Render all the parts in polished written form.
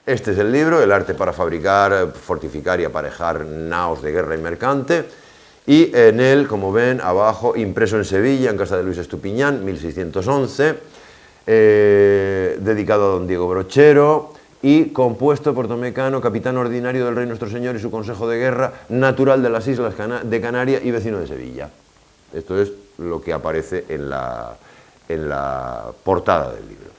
Este es el libro, El arte para fabricar, fortificar y aparejar naos de guerra y mercante. Y en él, como ven, abajo, impreso en Sevilla, en casa de Luis Estupiñán, 1611, dedicado a don Diego Brochero y compuesto por Tomé Cano, capitán ordinario del Rey Nuestro Señor y su consejo de guerra, natural de las Islas de Canarias y vecino de Sevilla. Esto es lo que aparece en la portada del libro.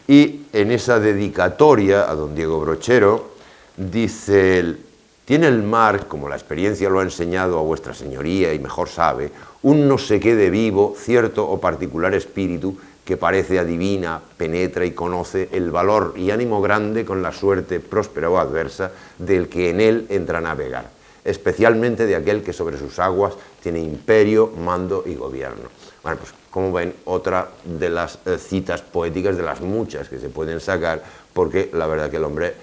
Y en esa dedicatoria a don Diego Brochero dice él: tiene el mar, como la experiencia lo ha enseñado a vuestra señoría y mejor sabe, un no sé qué de vivo, cierto o particular espíritu que parece adivina, penetra y conoce el valor y ánimo grande con la suerte próspera o adversa del que en él entra a navegar, especialmente de aquel que sobre sus aguas tiene imperio, mando y gobierno. Bueno, pues como ven, otra de las citas poéticas de las muchas que se pueden sacar, porque la verdad que el hombre,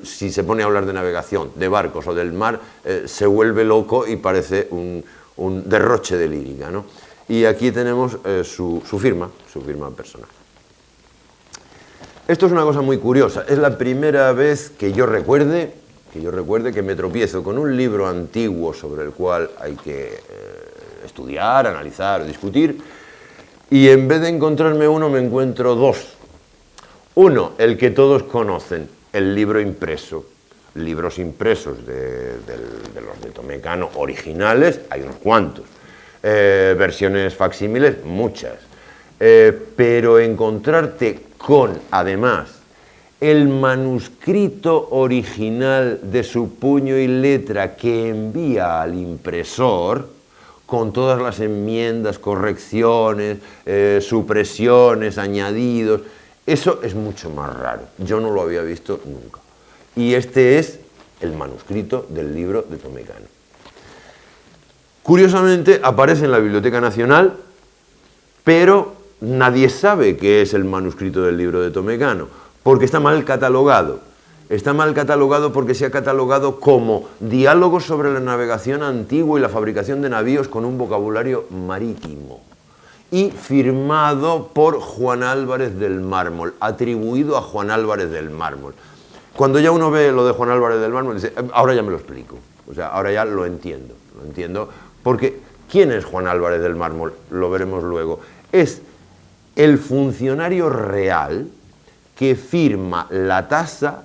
si se pone a hablar de navegación, de barcos o del mar, se vuelve loco y parece un derroche de lírica, ¿no? Y aquí tenemos su firma personal. Esto es una cosa muy curiosa. Es la primera vez que yo recuerde que me tropiezo con un libro antiguo sobre el cual hay que estudiar, analizar o discutir, y en vez de encontrarme uno me encuentro dos. Uno, el que todos conocen, el libro impreso. Libros impresos de los de Tomé Cano originales, hay unos cuantos. Versiones facsímiles, muchas. Pero encontrarte con, además, el manuscrito original de su puño y letra que envía al impresor, con todas las enmiendas, correcciones, supresiones, añadidos, eso es mucho más raro. Yo no lo había visto nunca. Y este es el manuscrito del libro de Tomé Cano. Curiosamente, aparece en la Biblioteca Nacional, pero nadie sabe qué es el manuscrito del libro de Tomé Cano, porque está mal catalogado. Está mal catalogado porque se ha catalogado como diálogos sobre la navegación antigua y la fabricación de navíos con un vocabulario marítimo. Y firmado por Juan Álvarez del Mármol, atribuido a Juan Álvarez del Mármol. Cuando ya uno ve lo de Juan Álvarez del Mármol, dice, ahora ya me lo explico. O sea, ahora ya lo entiendo, porque ¿quién es Juan Álvarez del Mármol? Lo veremos luego. Es el funcionario real que firma la tasa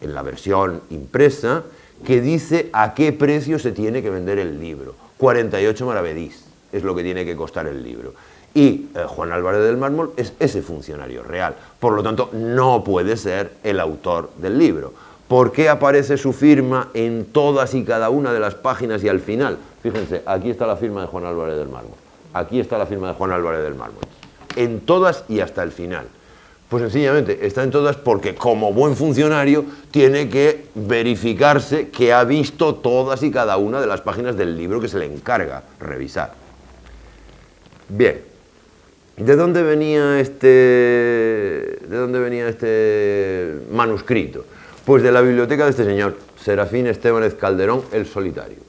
en la versión impresa, que dice a qué precio se tiene que vender el libro. 48 maravedís es lo que tiene que costar el libro. Y Juan Álvarez del Mármol es ese funcionario real. Por lo tanto, no puede ser el autor del libro. ¿Por qué aparece su firma en todas y cada una de las páginas y al final? Fíjense, aquí está la firma de Juan Álvarez del Mármol. Aquí está la firma de Juan Álvarez del Mármol. En todas y hasta el final. Pues sencillamente está en todas porque como buen funcionario tiene que verificarse que ha visto todas y cada una de las páginas del libro que se le encarga revisar. Bien, ¿de dónde venía este manuscrito? Pues de la biblioteca de este señor, Serafín Estébanez Calderón, el Solitario.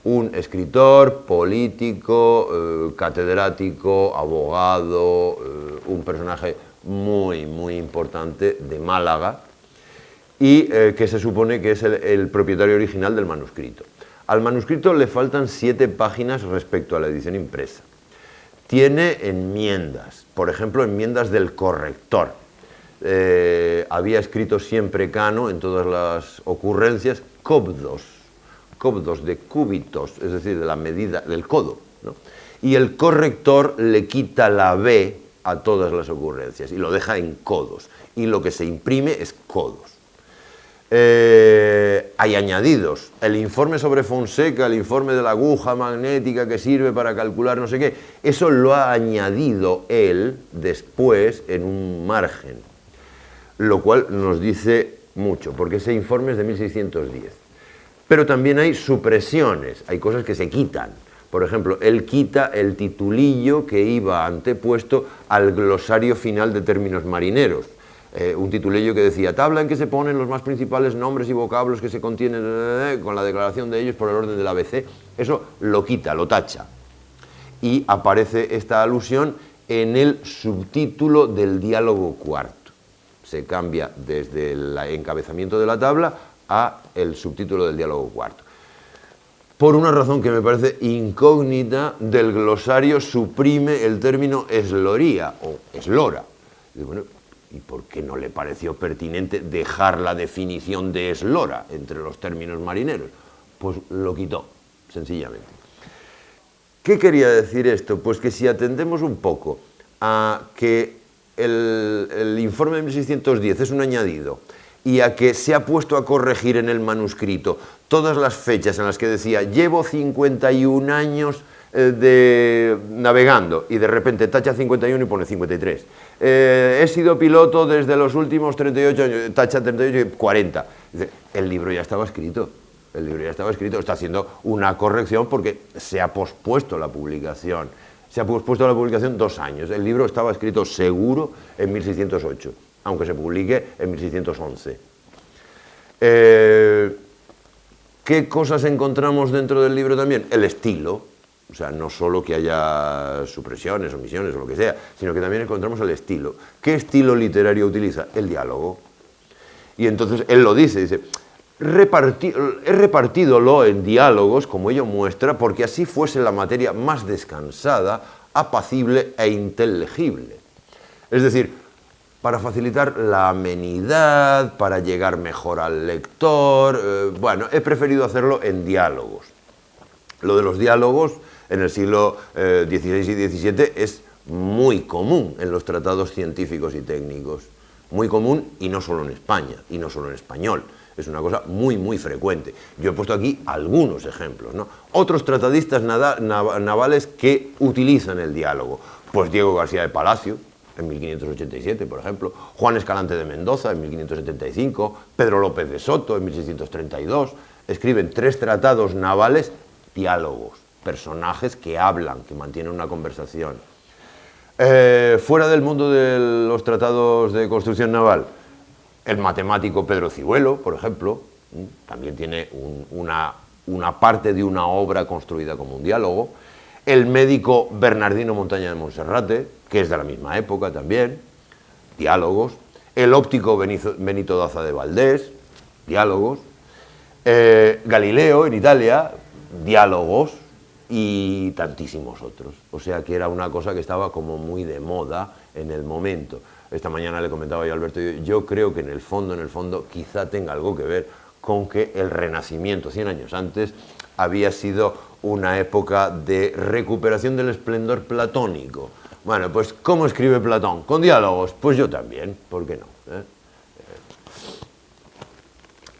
Un escritor, político, catedrático, abogado, un personaje muy, muy importante de Málaga y que se supone que es el propietario original del manuscrito. Al manuscrito le faltan 7 páginas respecto a la edición impresa. Tiene enmiendas, por ejemplo, enmiendas del corrector. Había escrito siempre Cano en todas las ocurrencias cobdos de cúbitos, es decir, de la medida del codo, ¿no? Y el corrector le quita la B a todas las ocurrencias y lo deja en codos. Y lo que se imprime es codos. Hay añadidos. El informe sobre Fonseca, el informe de la aguja magnética que sirve para calcular no sé qué, eso lo ha añadido él después en un margen. Lo cual nos dice mucho, porque ese informe es de 1610. Pero también hay supresiones, hay cosas que se quitan. Por ejemplo, él quita el titulillo que iba antepuesto al glosario final de términos marineros. Un titulillo que decía, tabla en que se ponen los más principales nombres y vocablos que se contienen con la declaración de ellos por el orden del ABC. Eso lo quita, lo tacha. Y aparece esta alusión en el subtítulo del diálogo cuarto. se cambia desde el encabezamiento de la tabla a el subtítulo del diálogo cuarto. Por una razón que me parece incógnita, del glosario suprime el término esloría o eslora. Y bueno, ¿y por qué no le pareció pertinente dejar la definición de eslora entre los términos marineros? Pues lo quitó, sencillamente. ¿Qué quería decir esto? Pues que si atendemos un poco a que el informe de 1610 es un añadido y a que se ha puesto a corregir en el manuscrito todas las fechas en las que decía llevo 51 años navegando y de repente tacha 51 y pone 53. He sido piloto desde los últimos 38 años, tacha 38 y 40. El libro ya estaba escrito. El libro ya estaba escrito, está haciendo una corrección porque se ha pospuesto la publicación. Se ha pospuesto la publicación 2 años. El libro estaba escrito seguro en 1608, aunque se publique en 1611. ¿Qué cosas encontramos dentro del libro también? El estilo. O sea, no solo que haya supresiones, omisiones o lo que sea, sino que también encontramos el estilo. ¿Qué estilo literario utiliza? El diálogo. Y entonces él lo dice, he repartidolo en diálogos, como ello muestra, porque así fuese la materia más descansada, apacible e inteligible. Es decir, para facilitar la amenidad, para llegar mejor al lector, bueno, he preferido hacerlo en diálogos. Lo de los diálogos en el siglo XVI y XVII es muy común en los tratados científicos y técnicos. Muy común y no solo en España, y no solo en español. Es una cosa muy, muy frecuente. Yo he puesto aquí algunos ejemplos, ¿no? Otros tratadistas navales que utilizan el diálogo. Pues Diego García de Palacio, en 1587, por ejemplo. Juan Escalante de Mendoza, en 1575. Pedro López de Soto, en 1632. Escriben 3 tratados navales, diálogos, personajes que hablan, que mantienen una conversación. Fuera del mundo de los tratados de construcción naval, el matemático Pedro Ciruelo, por ejemplo, también tiene una parte de una obra construida como un diálogo. El médico Bernardino Montaña de Monserrate, que es de la misma época también, diálogos. El óptico Benito Daza de Valdés, diálogos. Galileo, en Italia, diálogos, y tantísimos otros. O sea que era una cosa que estaba como muy de moda en el momento. Esta mañana le comentaba yo a Alberto, yo creo que en el fondo, quizá tenga algo que ver con que el Renacimiento, 100 años antes, había sido una época de recuperación del esplendor platónico. Bueno, pues ¿cómo escribe Platón? ¿Con diálogos? Pues yo también, ¿por qué no?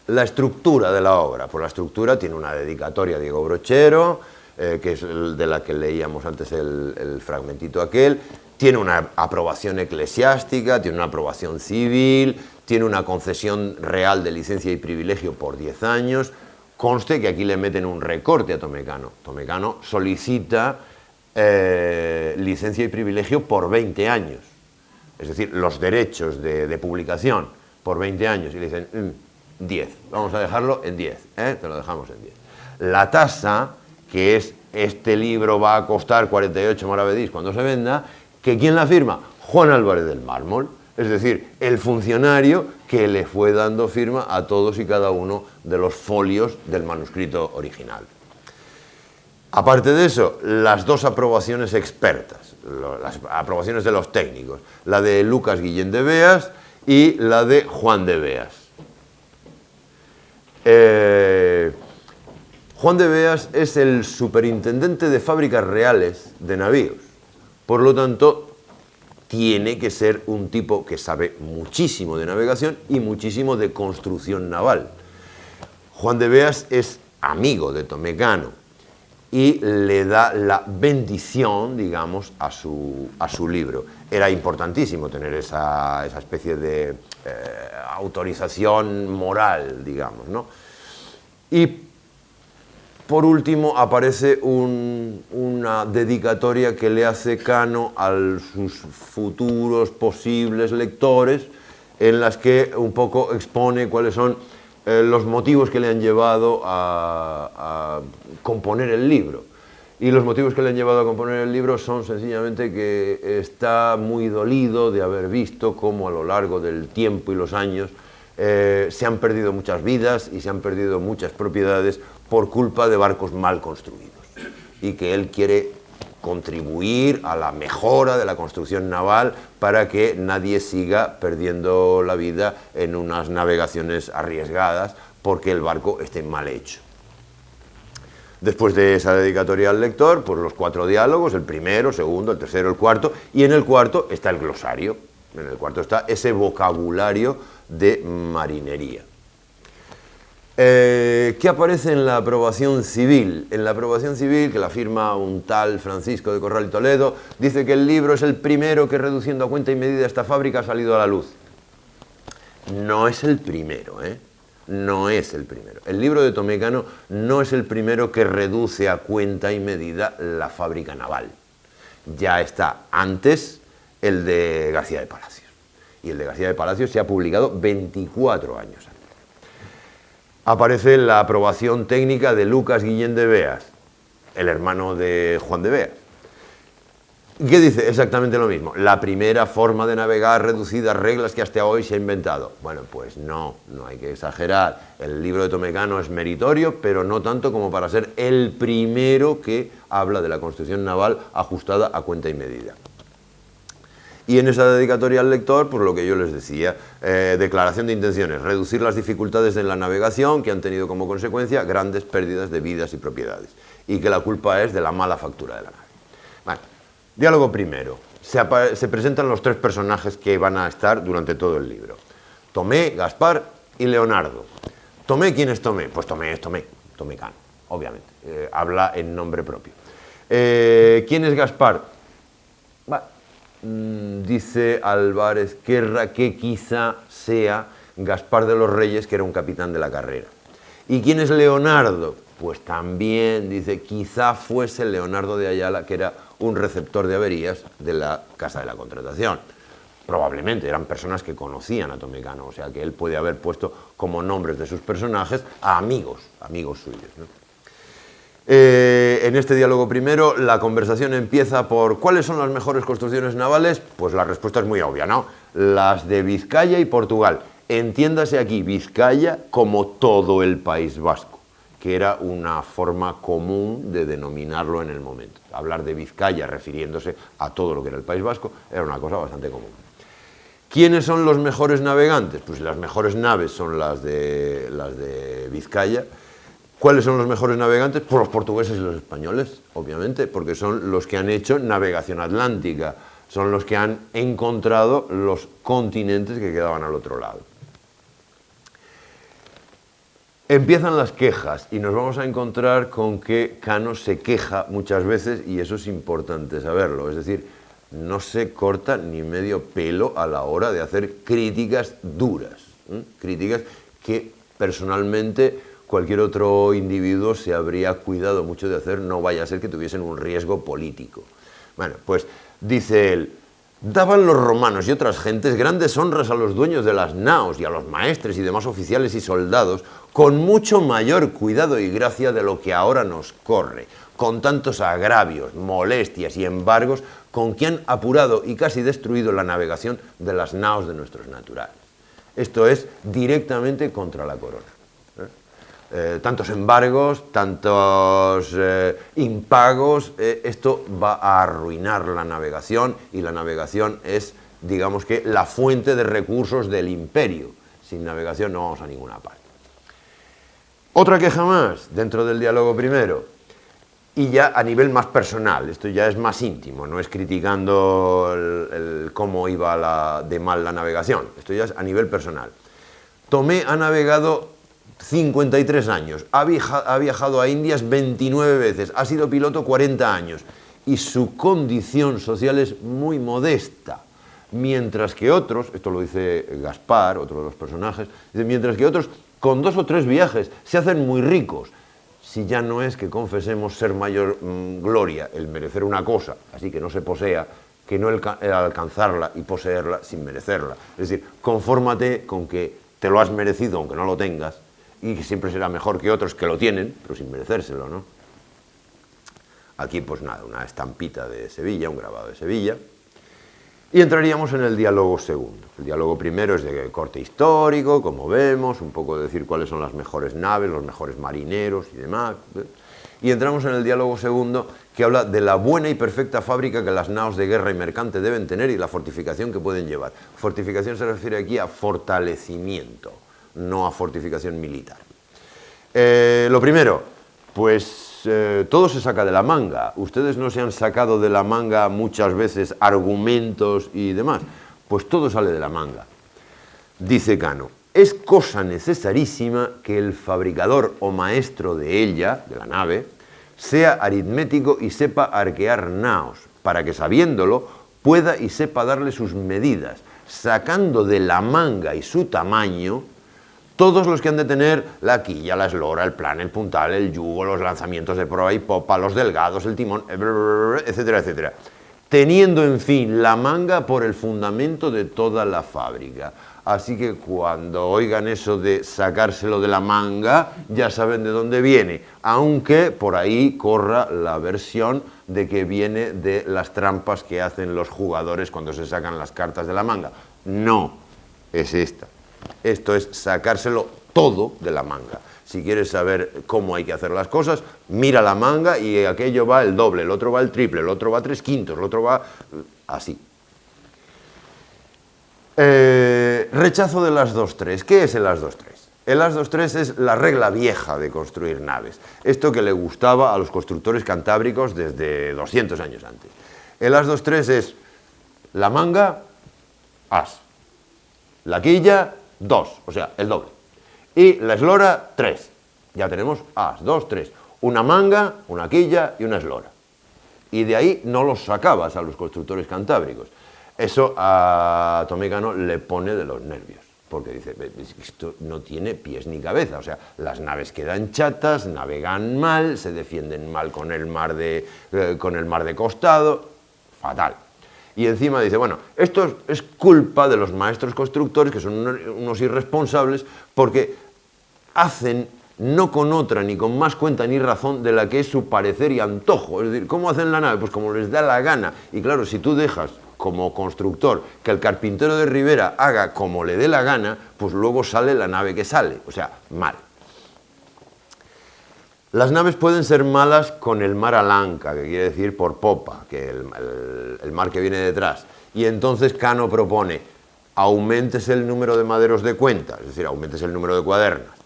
La estructura de la obra. Pues la estructura tiene una dedicatoria a Diego Brochero, que es de la que leíamos antes el fragmentito aquel. Tiene una aprobación eclesiástica, tiene una aprobación civil, tiene una concesión real de licencia y privilegio por 10 años. Conste que aquí le meten un recorte a Tomecano. Tomecano solicita licencia y privilegio por 20 años. Es decir, los derechos de publicación por 20 años. Y le dicen, 10, vamos a dejarlo en 10, te lo dejamos en 10. La tasa, que es, este libro va a costar 48 maravedís cuando se venda, que ¿quién la firma? Juan Álvarez del Mármol, es decir, el funcionario que le fue dando firma a todos y cada uno de los folios del manuscrito original. Aparte de eso, las 2 aprobaciones expertas, las aprobaciones de los técnicos, la de Lucas Guillén de Beas y la de Juan de Beas. Juan de Beas es el superintendente de fábricas reales de navíos. Por lo tanto, tiene que ser un tipo que sabe muchísimo de navegación y muchísimo de construcción naval. Juan de Beas es amigo de Tomecano y le da la bendición, digamos, a su libro. Era importantísimo tener esa especie de autorización moral, digamos, ¿no? Y por último aparece una dedicatoria que le hace Cano a sus futuros posibles lectores, en las que un poco expone cuáles son los motivos que le han llevado a componer el libro. Y los motivos que le han llevado a componer el libro son sencillamente que está muy dolido de haber visto cómo a lo largo del tiempo y los años se han perdido muchas vidas y se han perdido muchas propiedades por culpa de barcos mal construidos. Y que él quiere contribuir a la mejora de la construcción naval para que nadie siga perdiendo la vida en unas navegaciones arriesgadas porque el barco esté mal hecho. Después de esa dedicatoria al lector, pues los 4 diálogos, el primero, segundo, el tercero, el cuarto, y en el cuarto está el glosario, en el cuarto está ese vocabulario de marinería. ¿Qué aparece en la aprobación civil? En la aprobación civil, que la firma un tal Francisco de Corral y Toledo, dice que el libro es el primero que, reduciendo a cuenta y medida esta fábrica, ha salido a la luz. No es el primero, ¿eh? No es el primero. El libro de Tomé Cano no es el primero que reduce a cuenta y medida la fábrica naval. Ya está antes el de García de Palacios. Y el de García de Palacios se ha publicado 24 años antes. Aparece la aprobación técnica de Lucas Guillén de Beas, el hermano de Juan de Beas. ¿Qué dice? Exactamente lo mismo. La primera forma de navegar reducida a reglas que hasta hoy se ha inventado. Bueno, pues no hay que exagerar. El libro de Tomé Cano es meritorio, pero no tanto como para ser el primero que habla de la construcción naval ajustada a cuenta y medida. Y en esa dedicatoria al lector, pues lo que yo les decía, declaración de intenciones, reducir las dificultades en la navegación que han tenido como consecuencia grandes pérdidas de vidas y propiedades, y que la culpa es de la mala factura de la nave. Bueno, diálogo primero. Se presentan los 3 personajes que van a estar durante todo el libro. Tomé, Gaspar y Leonardo. ¿Tomé quién es Tomé? Pues Tomé es Tomé Cano, obviamente. Habla en nombre propio. ¿Quién es Gaspar? Dice Álvarez Guerra que quizá sea Gaspar de los Reyes, que era un capitán de la carrera. ¿Y quién es Leonardo? Pues también dice, quizá fuese Leonardo de Ayala, que era un receptor de averías de la Casa de la Contratación. Probablemente eran personas que conocían a Tomé Cano, o sea que él puede haber puesto como nombres de sus personajes a amigos suyos, ¿no? En este diálogo primero, la conversación empieza por ¿cuáles son las mejores construcciones navales? Pues la respuesta es muy obvia, ¿no? Las de Vizcaya y Portugal. Entiéndase aquí Vizcaya como todo el País Vasco, que era una forma común de denominarlo en el momento. Hablar de Vizcaya refiriéndose a todo lo que era el País Vasco era una cosa bastante común. ¿Quiénes son los mejores navegantes? Pues las mejores naves son las de Vizcaya. ¿Cuáles son los mejores navegantes? Pues los portugueses y los españoles, obviamente, porque son los que han hecho navegación atlántica, son los que han encontrado los continentes que quedaban al otro lado. Empiezan las quejas y nos vamos a encontrar con que Cano se queja muchas veces y eso es importante saberlo, es decir, no se corta ni medio pelo a la hora de hacer críticas duras, críticas que personalmente cualquier otro individuo se habría cuidado mucho de hacer, no vaya a ser que tuviesen un riesgo político. Bueno, pues dice él, daban los romanos y otras gentes grandes honras a los dueños de las naos y a los maestres y demás oficiales y soldados con mucho mayor cuidado y gracia de lo que ahora nos corre, con tantos agravios, molestias y embargos con que han apurado y casi destruido la navegación de las naos de nuestros naturales. Esto es directamente contra la corona. Tantos embargos, tantos impagos, esto va a arruinar la navegación y la navegación es, digamos que, la fuente de recursos del imperio. Sin navegación no vamos a ninguna parte. Otra queja más dentro del diálogo primero y ya a nivel más personal, esto ya es más íntimo, no es criticando cómo iba de mal la navegación, esto ya es a nivel personal. Tomé ha navegado 53 años, ha viajado a Indias 29 veces, ha sido piloto 40 años y su condición social es muy modesta, mientras que otros, esto lo dice Gaspar, otro de los personajes, dice, mientras que otros con 2 o 3 viajes se hacen muy ricos, si ya no es que confesemos ser mayor gloria el merecer una cosa, así que no se posea, que no el alcanzarla y poseerla sin merecerla. Es decir, confórmate con que te lo has merecido aunque no lo tengas, y que siempre será mejor que otros que lo tienen, pero sin merecérselo, ¿no? Aquí pues nada, una estampita de Sevilla, un grabado de Sevilla. Y entraríamos en el diálogo segundo. El diálogo primero es de corte histórico, como vemos, un poco decir cuáles son las mejores naves, los mejores marineros y demás. Y entramos en el diálogo segundo, que habla de la buena y perfecta fábrica que las naos de guerra y mercante deben tener y la fortificación que pueden llevar. Fortificación se refiere aquí a fortalecimiento, no a fortificación militar. Lo primero, pues todo se saca de la manga. Ustedes no se han sacado de la manga muchas veces argumentos y demás. Pues todo sale de la manga. Dice Cano, es cosa necesarísima que el fabricador o maestro de ella, de la nave, sea aritmético y sepa arquear naos, para que sabiéndolo pueda y sepa darle sus medidas, sacando de la manga y su tamaño todos los que han de tener la quilla, la eslora, el plan, el puntal, el yugo, los lanzamientos de proa y popa, los delgados, el timón, etcétera, etcétera. Teniendo, en fin, la manga por el fundamento de toda la fábrica. Así que cuando oigan eso de sacárselo de la manga, ya saben de dónde viene. Aunque por ahí corra la versión de que viene de las trampas que hacen los jugadores cuando se sacan las cartas de la manga. No, es esta. Esto es sacárselo todo de la manga. Si quieres saber cómo hay que hacer las cosas, mira la manga y aquello va el doble, el otro va el triple, el otro va 3/5, el otro va así. Rechazo del as 2-3. ¿Qué es el as 2-3? El as 2-3 es la regla vieja de construir naves. Esto que le gustaba a los constructores cantábricos desde 200 años antes. El as 2-3 es la manga, as. La quilla, 2, o sea, el doble. Y la eslora, 3. Ya tenemos as, 2, 3. Una manga, una quilla y una eslora. Y de ahí no los sacabas a los constructores cantábricos. Eso a Tomé Cano le pone de los nervios, porque dice, esto no tiene pies ni cabeza, o sea, las naves quedan chatas, navegan mal, se defienden mal con el mar de costado, fatal. Y encima dice, bueno, esto es culpa de los maestros constructores, que son unos irresponsables, porque hacen no con otra, ni con más cuenta ni razón de la que es su parecer y antojo. Es decir, ¿cómo hacen la nave? Pues como les da la gana. Y claro, si tú dejas como constructor que el carpintero de Rivera haga como le dé la gana, pues luego sale la nave que sale, o sea, mal. Las naves pueden ser malas con el mar alanca, que quiere decir por popa, que el mar que viene detrás. Y entonces Cano propone, aumentes el número de maderos de cuenta, es decir, aumentes el número de cuadernas.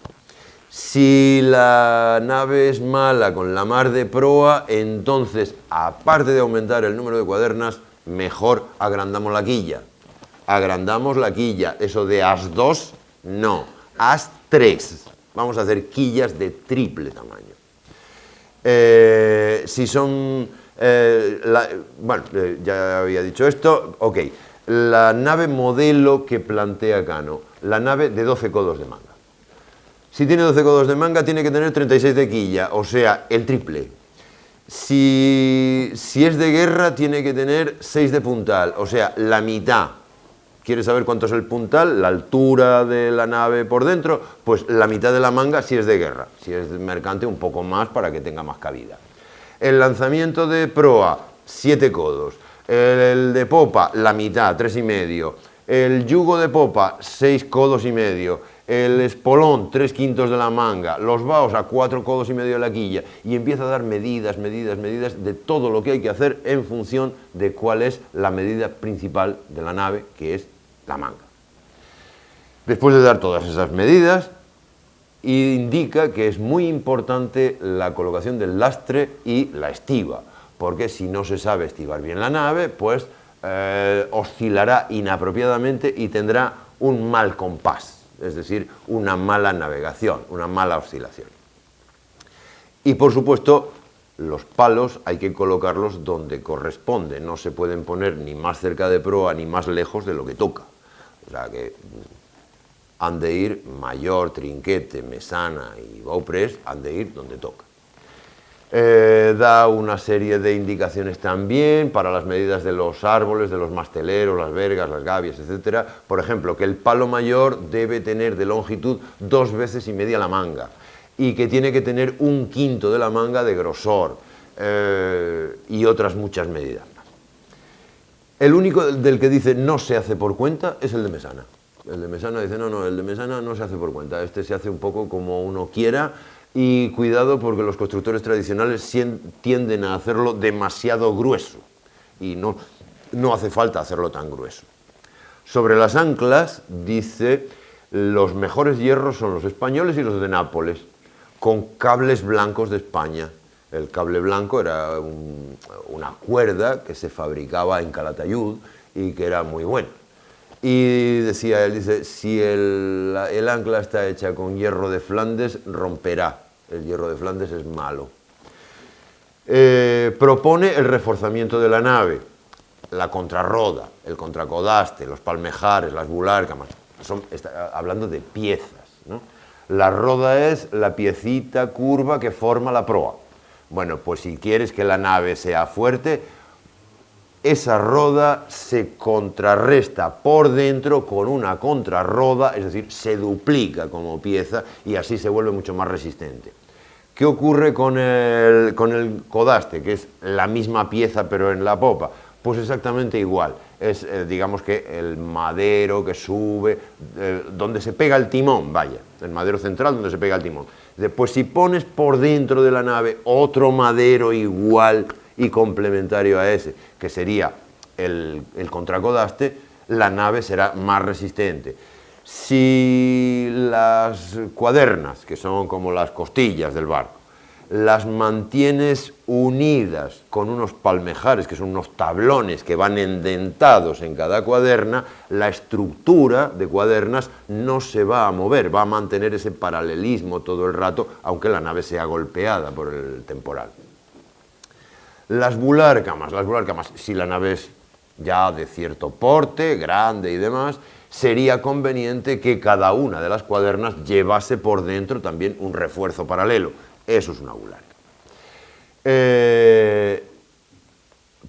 Si la nave es mala con la mar de proa, entonces, aparte de aumentar el número de cuadernas, mejor agrandamos la quilla. Agrandamos la quilla. Eso de as 2, no. As 3. Vamos a hacer quillas de triple tamaño. Si son... bueno, ya había dicho esto. Ok. La nave modelo que plantea Cano. La nave de 12 codos de manga. Si tiene 12 codos de manga, tiene que tener 36 de quilla. O sea, el triple. Si es de guerra, tiene que tener 6 de puntal, o sea, la mitad. ¿Quieres saber cuánto es el puntal? La altura de la nave por dentro, pues la mitad de la manga si es de guerra. Si es de mercante, un poco más para que tenga más cabida. El lanzamiento de proa, 7 codos. El de popa, la mitad, 3,5. El yugo de popa, 6 codos y medio. El espolón, 3/5 de la manga, los baos a 4 codos y medio de la quilla, y empieza a dar medidas de todo lo que hay que hacer en función de cuál es la medida principal de la nave, que es la manga. Después de dar todas esas medidas, indica que es muy importante la colocación del lastre y la estiba, porque si no se sabe estivar bien la nave, pues oscilará inapropiadamente y tendrá un mal compás. Es decir, una mala navegación, una mala oscilación. Y por supuesto, los palos hay que colocarlos donde corresponde, no se pueden poner ni más cerca de proa ni más lejos de lo que toca. O sea que han de ir mayor, trinquete, mesana y bowpress, han de ir donde toca. Da una serie de indicaciones también para las medidas de los árboles, de los masteleros, las vergas, las gavias, etc. Por ejemplo, que el palo mayor debe tener de longitud 2,5 veces la manga y que tiene que tener 1/5 de la manga de grosor. y otras muchas medidas más. El único del que dice no se hace por cuenta es el de Mesana. El de Mesana dice no, el de Mesana no se hace por cuenta, este se hace un poco como uno quiera, y cuidado porque los constructores tradicionales tienden a hacerlo demasiado grueso y no hace falta hacerlo tan grueso. Sobre las anclas dice los mejores hierros son los españoles y los de Nápoles, con cables blancos de España. El cable blanco era una cuerda que se fabricaba en Calatayud y que era muy buena. Y decía él, dice, si el ancla está hecha con hierro de Flandes, romperá. El hierro de Flandes es malo. Propone el reforzamiento de la nave, la contrarroda, el contracodaste, los palmejares, las bulárcamas. Está hablando de piezas, ¿no? La roda es la piecita curva que forma la proa. Bueno, pues si quieres que la nave sea fuerte, esa roda se contrarresta por dentro con una contrarroda, es decir, se duplica como pieza y así se vuelve mucho más resistente. ¿Qué ocurre con el codaste, que es la misma pieza pero en la popa? Pues exactamente igual. Es, digamos que el madero que sube, donde se pega el timón, vaya, el madero central donde se pega el timón. Después, si pones por dentro de la nave otro madero igual y complementario a ese, que sería el contracodaste, la nave será más resistente. Si las cuadernas, que son como las costillas del barco, las mantienes unidas con unos palmejares, que son unos tablones que van endentados en cada cuaderna, la estructura de cuadernas no se va a mover, va a mantener ese paralelismo todo el rato, aunque la nave sea golpeada por el temporal. Las bulárcamas, si la nave es ya de cierto porte, grande y demás, sería conveniente que cada una de las cuadernas llevase por dentro también un refuerzo paralelo. Eso es una bulárcama.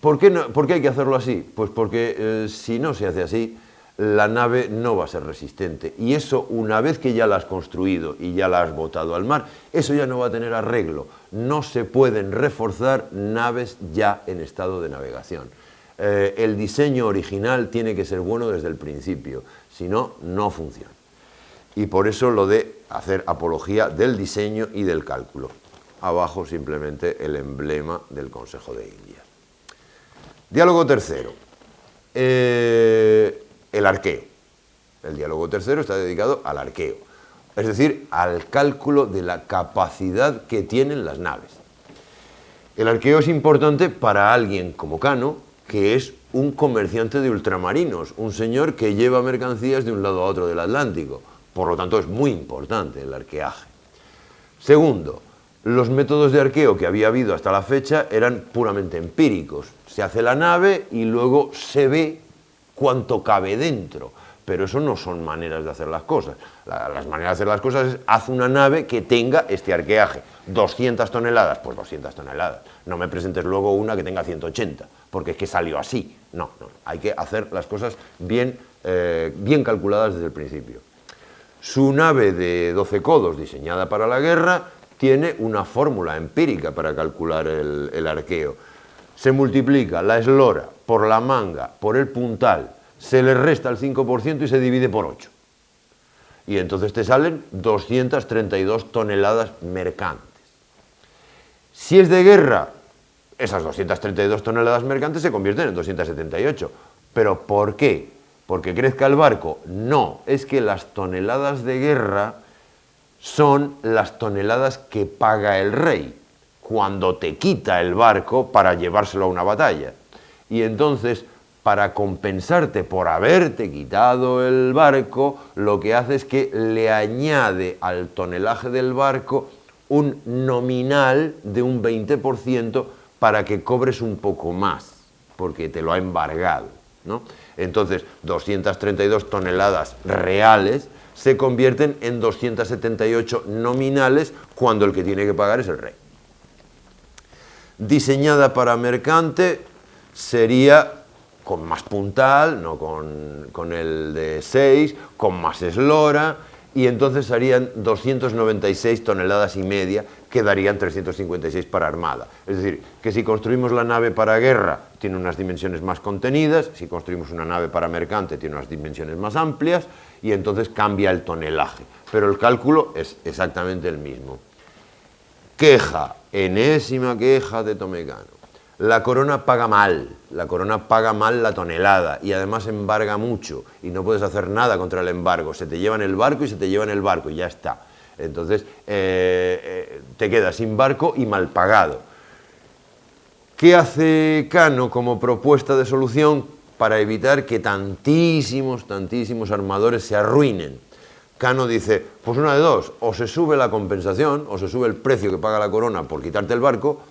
¿Por qué hay que hacerlo así? Pues porque si no se hace así, la nave no va a ser resistente. Y eso, una vez que ya la has construido y ya la has botado al mar, eso ya no va a tener arreglo. No se pueden reforzar naves ya en estado de navegación. El diseño original tiene que ser bueno desde el principio, si no, no funciona. Y por eso lo de hacer apología del diseño y del cálculo. Abajo simplemente el emblema del Consejo de Indias. Diálogo tercero. El arqueo. El diálogo tercero está dedicado al arqueo, es decir, al cálculo de la capacidad que tienen las naves. El arqueo es importante para alguien como Cano, que es un comerciante de ultramarinos, un señor que lleva mercancías de un lado a otro del Atlántico. Por lo tanto, es muy importante el arqueaje. Segundo, los métodos de arqueo que había habido hasta la fecha eran puramente empíricos. Se hace la nave y luego se ve cuánto cabe dentro. Pero eso no son maneras de hacer las cosas. Las maneras de hacer las cosas es, haz una nave que tenga este arqueaje. 200 toneladas, pues 200 toneladas. No me presentes luego una que tenga 180, porque es que salió así. No, hay que hacer las cosas bien calculadas desde el principio. Su nave de 12 codos, diseñada para la guerra, tiene una fórmula empírica para calcular el arqueo. Se multiplica la eslora por la manga, por el puntal, se le resta el 5% y se divide por 8. Y entonces te salen 232 toneladas mercantes. Si es de guerra, esas 232 toneladas mercantes se convierten en 278. ¿Pero por qué? ¿Porque crezca el barco? No, es que las toneladas de guerra son las toneladas que paga el rey cuando te quita el barco para llevárselo a una batalla. Y entonces, para compensarte por haberte quitado el barco, lo que hace es que le añade al tonelaje del barco un nominal de un 20% para que cobres un poco más, porque te lo ha embargado, ¿no? Entonces, 232 toneladas reales se convierten en 278 nominales cuando el que tiene que pagar es el rey. Diseñada para mercante sería con más puntal, no con el de 6, con más eslora y entonces harían 296 toneladas y media, que darían 356 para armada. Es decir, que si construimos la nave para guerra, tiene unas dimensiones más contenidas, si construimos una nave para mercante, tiene unas dimensiones más amplias, y entonces cambia el tonelaje. Pero el cálculo es exactamente el mismo. Queja, enésima queja de Tomécano. La corona paga mal la tonelada y además embarga mucho y no puedes hacer nada contra el embargo. Se te llevan el barco y se te llevan el barco y ya está. Entonces te quedas sin barco y mal pagado. ¿Qué hace Cano como propuesta de solución para evitar que tantísimos armadores se arruinen? Cano dice, pues una de dos, o se sube la compensación, o se sube el precio que paga la corona por quitarte el barco,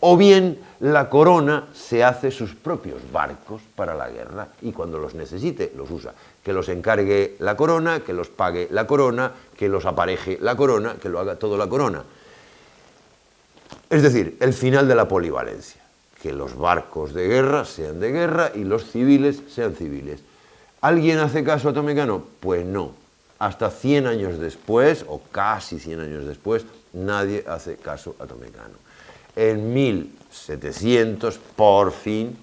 o bien la corona se hace sus propios barcos para la guerra y cuando los necesite los usa. Que los encargue la corona, que los pague la corona, que los apareje la corona, que lo haga todo la corona. Es decir, el final de la polivalencia. Que los barcos de guerra sean de guerra y los civiles sean civiles. ¿Alguien hace caso a Tomécano? Pues no. Hasta 100 años después, o casi 100 años después, nadie hace caso a Tomécano. En 1700, por fin,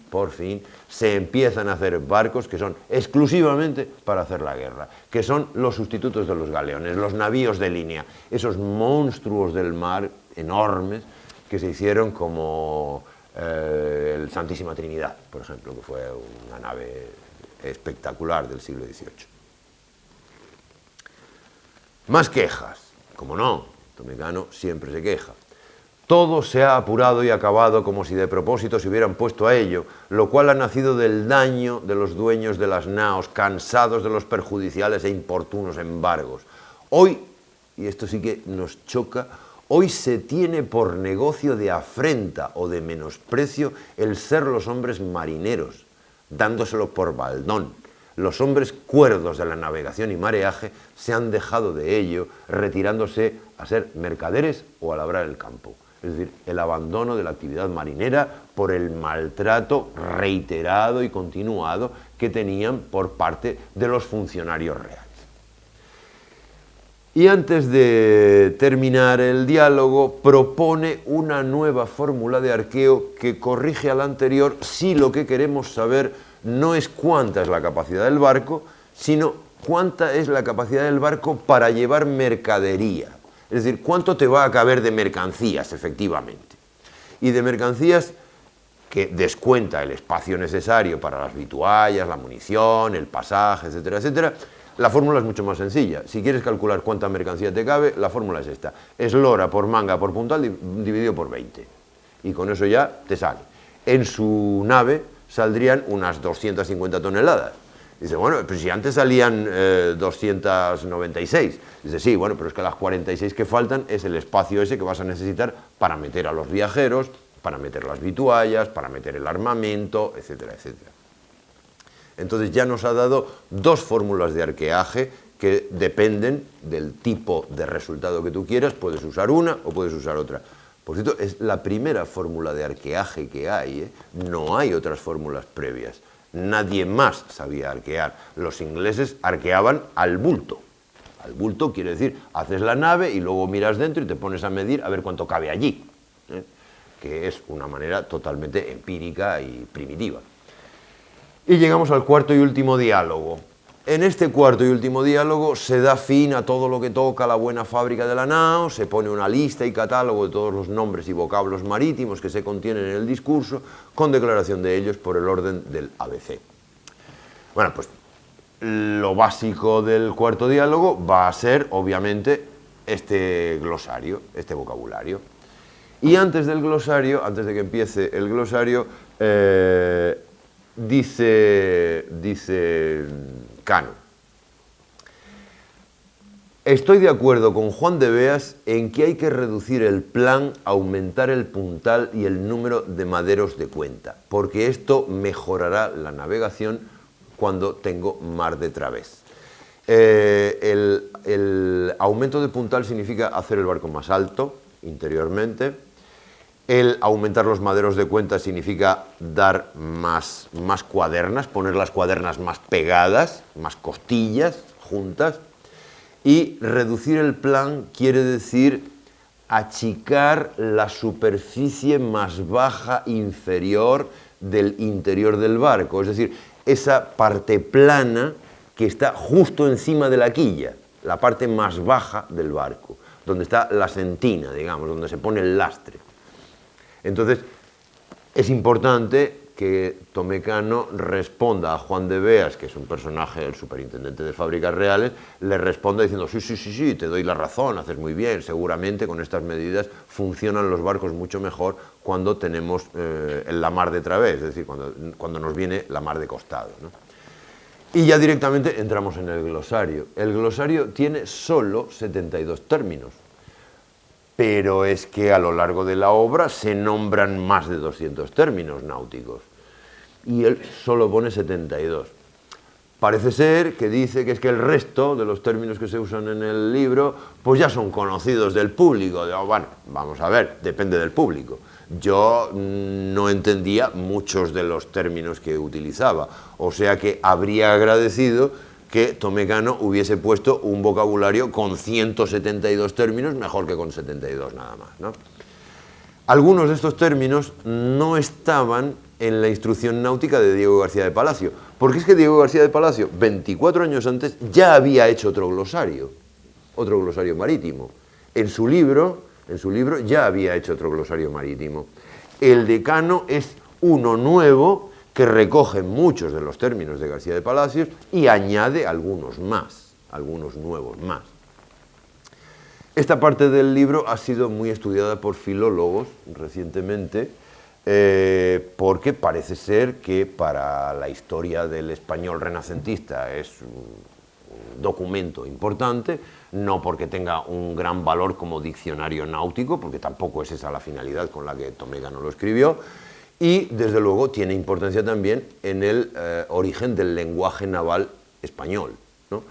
se empiezan a hacer barcos que son exclusivamente para hacer la guerra, que son los sustitutos de los galeones, los navíos de línea, esos monstruos del mar enormes que se hicieron como el Santísima Trinidad, por ejemplo, que fue una nave espectacular del siglo XVIII. Más quejas, como no, Tomécano siempre se queja. Todo se ha apurado y acabado como si de propósito se hubieran puesto a ello, lo cual ha nacido del daño de los dueños de las naos, cansados de los perjudiciales e importunos embargos. Hoy, y esto sí que nos choca, hoy se tiene por negocio de afrenta o de menosprecio el ser los hombres marineros, dándoselo por baldón. Los hombres cuerdos de la navegación y mareaje se han dejado de ello, retirándose a ser mercaderes o a labrar el campo. Es decir, el abandono de la actividad marinera por el maltrato reiterado y continuado que tenían por parte de los funcionarios reales. Y antes de terminar el diálogo, propone una nueva fórmula de arqueo que corrige a la anterior si lo que queremos saber no es cuánta es la capacidad del barco, sino cuánta es la capacidad del barco para llevar mercadería. Es decir, ¿cuánto te va a caber de mercancías, efectivamente? Y de mercancías que descuenta el espacio necesario para las vituallas, la munición, el pasaje, etcétera, etcétera. La fórmula es mucho más sencilla. Si quieres calcular cuánta mercancía te cabe, la fórmula es esta. Eslora por manga por puntal dividido por 20. Y con eso ya te sale. En su nave saldrían unas 250 toneladas. Dice, bueno, pues si antes salían 296. Dice, sí, bueno, pero es que las 46 que faltan es el espacio ese que vas a necesitar para meter a los viajeros, para meter las vituallas, para meter el armamento, etcétera, etcétera. Entonces ya nos ha dado dos fórmulas de arqueaje que dependen del tipo de resultado que tú quieras. Puedes usar una o puedes usar otra. Por cierto, es la primera fórmula de arqueaje que hay, ¿eh? No hay otras fórmulas previas. Nadie más sabía arquear. Los ingleses arqueaban al bulto. Al bulto quiere decir, haces la nave y luego miras dentro y te pones a medir a ver cuánto cabe allí, ¿eh? Que es una manera totalmente empírica y primitiva. Y llegamos al cuarto y último diálogo. En este cuarto y último diálogo se da fin a todo lo que toca la buena fábrica de la nao, se pone una lista y catálogo de todos los nombres y vocablos marítimos que se contienen en el discurso, con declaración de ellos por el orden del ABC. Bueno, pues lo básico del cuarto diálogo va a ser, obviamente, este glosario, este vocabulario. Y antes del glosario, antes de que empiece el glosario, dice Cano: estoy de acuerdo con Juan de Beas en que hay que reducir el plan, aumentar el puntal y el número de maderos de cuenta, porque esto mejorará la navegación cuando tengo mar de través. El aumento de puntal significa hacer el barco más alto interiormente. El aumentar los maderos de cuenta significa dar más cuadernas, poner las cuadernas más pegadas, más costillas juntas. Y reducir el plan quiere decir achicar la superficie más baja inferior del interior del barco, es decir, esa parte plana que está justo encima de la quilla, la parte más baja del barco, donde está la sentina, digamos, donde se pone el lastre. Entonces, es importante que Tomé Cano responda a Juan de Beas, que es un personaje, el superintendente de Fábricas Reales, le responda diciendo, sí, te doy la razón, haces muy bien, seguramente con estas medidas funcionan los barcos mucho mejor cuando tenemos la mar de través, es decir, cuando nos viene la mar de costado, ¿no? Y ya directamente entramos en el glosario. El glosario tiene solo 72 términos, pero es que a lo largo de la obra se nombran más de 200 términos náuticos y él solo pone 72. Parece ser que dice que es que el resto de los términos que se usan en el libro pues ya son conocidos del público. Bueno, vamos a ver, depende del público. Yo no entendía muchos de los términos que utilizaba, o sea que habría agradecido que Tomé Cano hubiese puesto un vocabulario con 172 términos, mejor que con 72 nada más, ¿no? Algunos de estos términos no estaban en la instrucción náutica de Diego García de Palacio, porque es que Diego García de Palacio, 24 años antes, ya había hecho otro glosario marítimo. En su libro ya había hecho otro glosario marítimo. El de Cano es uno nuevo que recoge muchos de los términos de García de Palacios y añade algunos más, algunos nuevos más. Esta parte del libro ha sido muy estudiada por filólogos recientemente, porque parece ser que para la historia del español renacentista es un documento importante, no porque tenga un gran valor como diccionario náutico, porque tampoco es esa la finalidad con la que Tomé Cano lo escribió, y desde luego tiene importancia también en el origen del lenguaje naval español, ¿no?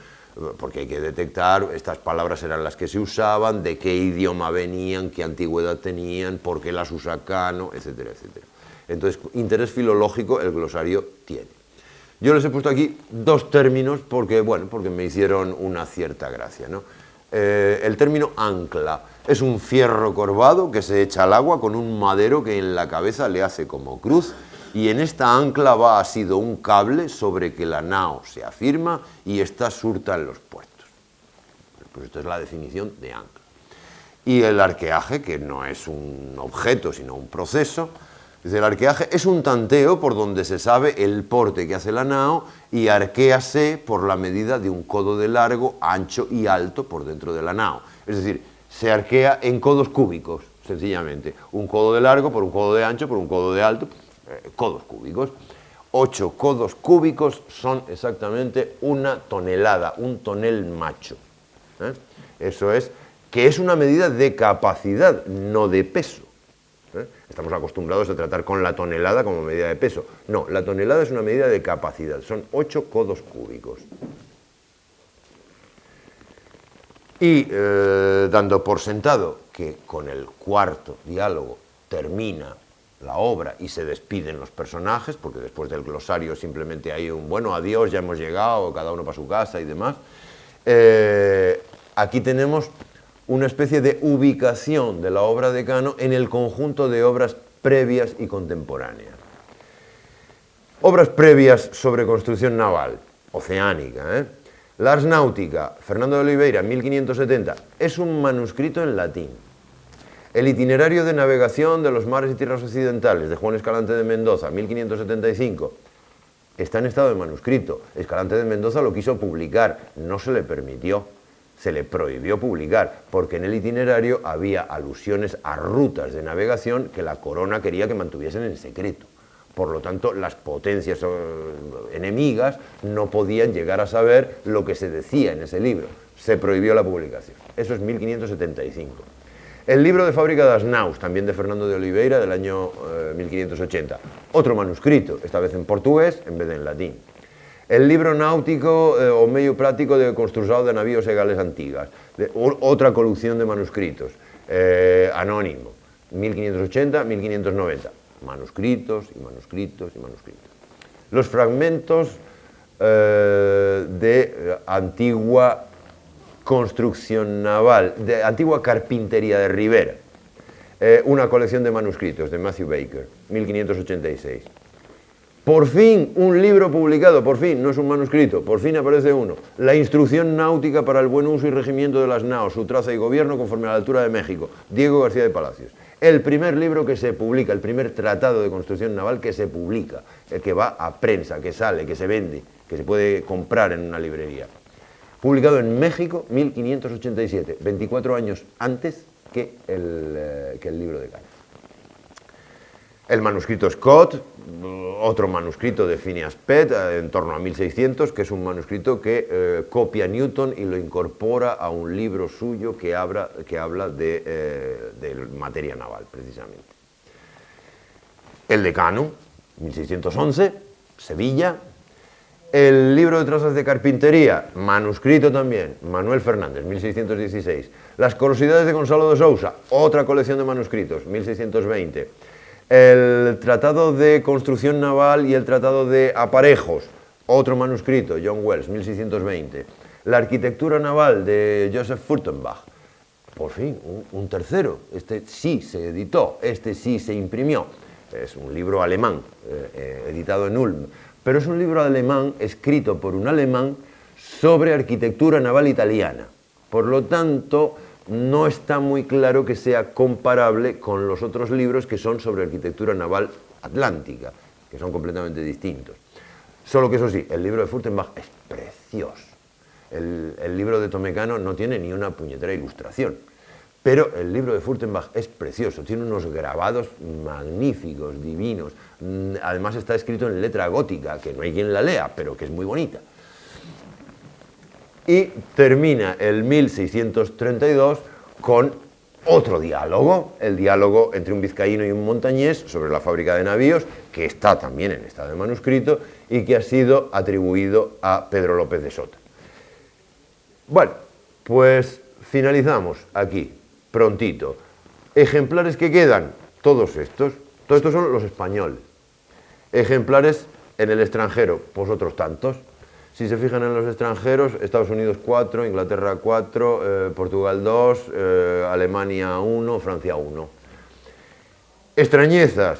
Porque hay que detectar, estas palabras eran las que se usaban, de qué idioma venían, qué antigüedad tenían, por qué las usa Cano, etcétera, etcétera. Entonces, interés filológico el glosario tiene. Yo les he puesto aquí dos términos porque, bueno, porque me hicieron una cierta gracia, ¿no? El término ancla es un fierro corvado que se echa al agua con un madero que en la cabeza le hace como cruz, y en esta ancla va asido un cable sobre que la nao se afirma y ésta surta en los puertos. Pues esta es la definición de ancla. Y el arqueaje, que no es un objeto sino un proceso, el arqueaje es un tanteo por donde se sabe el porte que hace la nao y arquéase por la medida de un codo de largo, ancho y alto por dentro de la nao. Es decir, se arquea en codos cúbicos, sencillamente. Un codo de largo por un codo de ancho por un codo de alto, codos cúbicos. 8 codos cúbicos son exactamente una tonelada, un tonel macho. Eso es, que es una medida de capacidad, no de peso. Estamos acostumbrados a tratar con la tonelada como medida de peso. No, la tonelada es una medida de capacidad, son 8 codos cúbicos. Y dando por sentado que con el cuarto diálogo termina la obra y se despiden los personajes, porque después del glosario simplemente hay un bueno, adiós, ya hemos llegado, cada uno para su casa y demás, aquí tenemos una especie de ubicación de la obra de Cano en el conjunto de obras previas y contemporáneas. Obras previas sobre construcción naval, oceánica, La Ars Náutica, Fernando de Oliveira, 1570, es un manuscrito en latín. El itinerario de navegación de los mares y tierras occidentales, de Juan Escalante de Mendoza, 1575, está en estado de manuscrito. Escalante de Mendoza lo quiso publicar, no se le permitió. Se le prohibió publicar, porque en el itinerario había alusiones a rutas de navegación que la corona quería que mantuviesen en secreto. Por lo tanto, las potencias enemigas no podían llegar a saber lo que se decía en ese libro. Se prohibió la publicación. Eso es 1575. El libro de Fábrica das Naus, también de Fernando de Oliveira, del año 1580. Otro manuscrito, esta vez en portugués en vez de en latín. El libro náutico o medio práctico de construcción de navíos e gales antigas, otra colección de manuscritos, anónimo, 1580-1590, manuscritos y manuscritos y manuscritos. Los fragmentos de antigua Construcción naval, de antigua carpintería de Rivera. Una colección de manuscritos de Matthew Baker, 1586. Por fin, un libro publicado, por fin, no es un manuscrito, por fin aparece uno. La instrucción náutica para el buen uso y regimiento de las naos, su traza y gobierno conforme a la altura de México, Diego García de Palacios. El primer libro que se publica, el primer tratado de construcción naval que se publica, el que va a prensa, que sale, que se vende, que se puede comprar en una librería. Publicado en México, 1587, 24 años antes que el libro de Cano. El manuscrito Scott, otro manuscrito de Phineas Pett, en torno a 1600, que es un manuscrito que copia Newton y lo incorpora a un libro suyo que habla de materia naval, precisamente. El de Cano, 1611, Sevilla. El libro de trazas de carpintería, manuscrito también, Manuel Fernández, 1616. Las curiosidades de Gonzalo de Sousa, otra colección de manuscritos, 1620. El tratado de construcción naval y el tratado de aparejos, otro manuscrito, John Wells, 1620. La arquitectura naval de Joseph Furtenbach, por fin, un tercero. Este sí se editó, este sí se imprimió. Es un libro alemán, editado en Ulm. Pero es un libro alemán escrito por un alemán sobre arquitectura naval italiana. Por lo tanto, no está muy claro que sea comparable con los otros libros que son sobre arquitectura naval atlántica, que son completamente distintos. Solo que eso sí, el libro de Furtenbach es precioso. El libro de Tomecano no tiene ni una puñetera ilustración. Pero el libro de Furtenbach es precioso, tiene unos grabados magníficos, divinos. Además está escrito en letra gótica, que no hay quien la lea, pero que es muy bonita. Y termina el 1632 con otro diálogo, el diálogo entre un vizcaíno y un montañés sobre la fábrica de navíos, que está también en estado de manuscrito y que ha sido atribuido a Pedro López de Sota. Bueno, pues finalizamos aquí, prontito. Ejemplares que quedan, todos estos son los españoles. Ejemplares en el extranjero, pues otros tantos. Si se fijan en los extranjeros, Estados Unidos 4, Inglaterra 4, Portugal 2, Alemania 1, Francia 1. Extrañezas,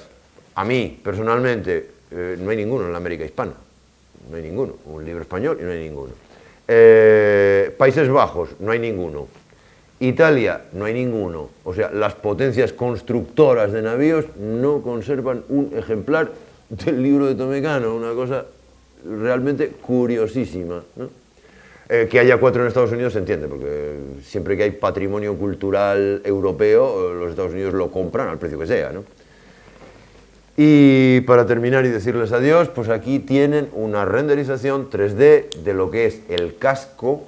a mí, personalmente, no hay ninguno en la América hispana. No hay ninguno. Un libro español y no hay ninguno. Países Bajos, no hay ninguno. Italia, no hay ninguno. O sea, las potencias constructoras de navíos no conservan un ejemplar del libro de Tomecano, una cosa realmente curiosísima, ¿no? Que haya 4 en Estados Unidos se entiende, porque siempre que hay patrimonio cultural europeo, los Estados Unidos lo compran al precio que sea, ¿no? Y para terminar y decirles adiós, pues aquí tienen una renderización 3D de lo que es el casco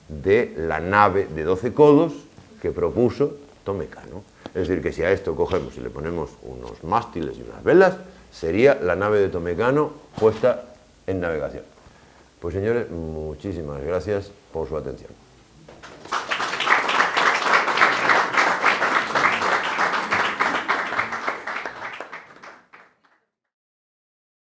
de la nave de 12 codos que propuso Tomecano. Es decir, que si a esto cogemos y le ponemos unos mástiles y unas velas, sería la nave de Tomecano puesta en navegación. Pues señores, muchísimas gracias por su atención.